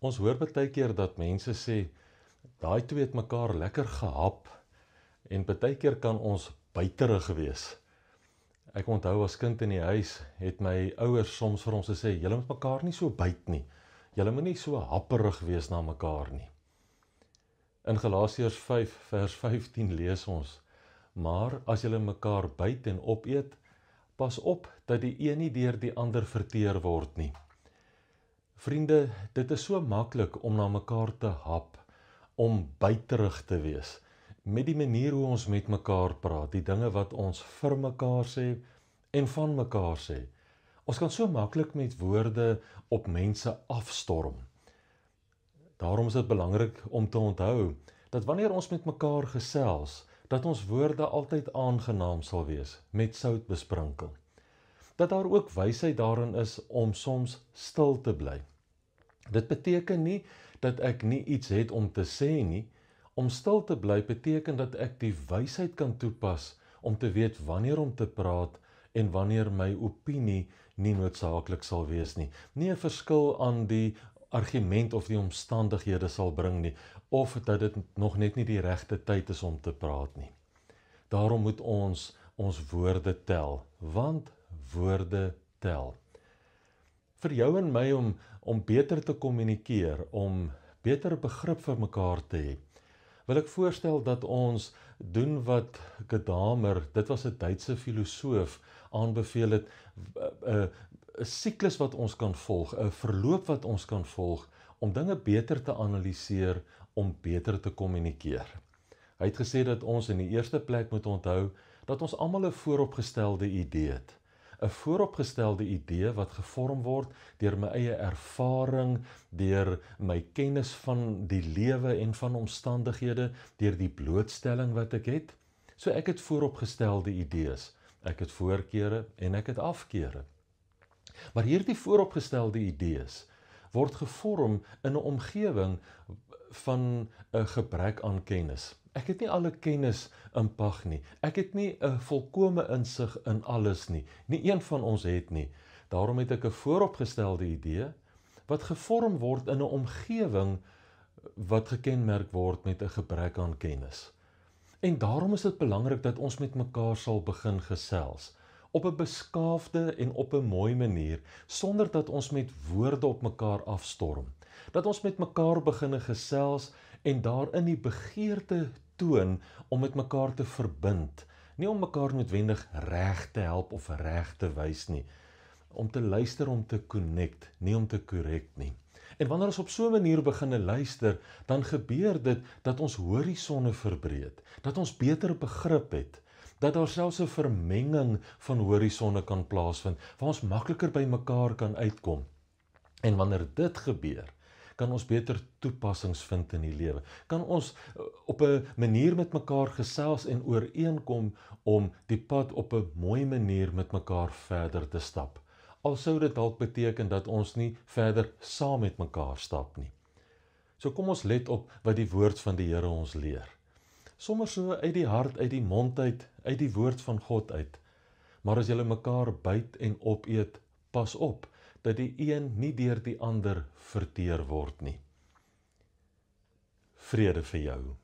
Ons hoor baie keer dat mense sê, daai twee het mekaar lekker gehap, en baie keer kan ons buiterig wees. Ek onthou as kind in die huis, het my ouers soms vir ons gesê, julle moet mekaar nie so byt nie, julle moet nie so happerig wees na mekaar nie. In Galasiërs 5 vers 15 lees ons, maar as julle mekaar byt en opeet, pas op dat die een nie deur die ander verteer word nie. Vriende, dit is so maklik om na mekaar te hap, om buiterig te wees, met die manier hoe ons met mekaar praat, die dinge wat ons vir mekaar sê en van mekaar sê. Ons kan so maklik met woorde op mense afstorm. Daarom is dit belangrik om te onthou, dat wanneer ons met mekaar gesels, dat ons woorde altyd aangenaam sal wees, met sout besprinkel. Dat daar ook wysheid daarin is om soms stil te bly. Dit beteken nie dat ek nie iets het om te sê nie. Om stil te bly beteken dat ek die wysheid kan toepas om te weet wanneer om te praat en wanneer my opinie nie noodsaaklik sal wees nie. Nie 'n verskil aan die argument of die omstandighede sal bring nie, of dat dit nog net nie die regte tyd is om te praat nie. Daarom moet ons woorde tel, want woorde tel. Vir jou en my om beter te kommunikeer, om beter begrip vir mekaar te hê, wil ek voorstel dat ons doen wat Gadamer, dit was 'n Duitse filosoof, aanbeveel het, 'n siklus wat ons kan volg, 'n verloop wat ons kan volg, om dinge beter te analiseer, om beter te kommunikeer. Hy het gesê dat ons in die eerste plek moet onthou, dat ons almal 'n vooropgestelde idee het. 'n vooropgestelde idee wat gevorm word deur my eie ervaring, deur my kennis van die lewe en van omstandighede, deur die blootstelling wat ek het. So ek het vooropgestelde idees, ek het voorkeure en ek het afkeure. Maar hierdie vooropgestelde idees word gevorm in 'n omgewing van 'n gebrek aan kennis. Ek het nie alle kennis in pag nie. Ek het nie 'n volkome insig in alles nie. Nie een van ons het nie. Daarom het ek 'n vooropgestelde idee wat gevorm word in 'n omgewing wat gekenmerk word met 'n gebrek aan kennis. En daarom is dit belangrik dat ons met mekaar sal begin gesels, op 'n beskaafde en op 'n mooi manier, sonder dat ons met woorde op mekaar afstorm. Dat ons met mekaar begin gesels en daarin die begeerte toon om met mekaar te verbind, nie om mekaar noodwendig reg te help of reg te wys nie, om te luister om te connect, nie om te correct nie. En wanneer ons op so 'n manier begin luister, dan gebeur dit dat ons horisonne verbreed, dat ons beter begrip het, dat daar selfs 'n vermenging van horisonne kan plaasvind, waar ons makliker by mekaar kan uitkom. En wanneer dit gebeur, kan ons beter toepassings vind in die lewe. Kan ons op 'n manier met mekaar gesels en ooreenkom om die pad op 'n mooi manier met mekaar verder te stap. Al sou dit dalk beteken dat ons nie verder saam met mekaar stap nie. So kom ons let op wat die woord van die Here ons leer. Sommers so uit die hart, uit die mond uit die woord van God uit. Maar as julle mekaar byt en opeet, pas op dat die een nie deur die ander verteer word nie. Vrede vir jou.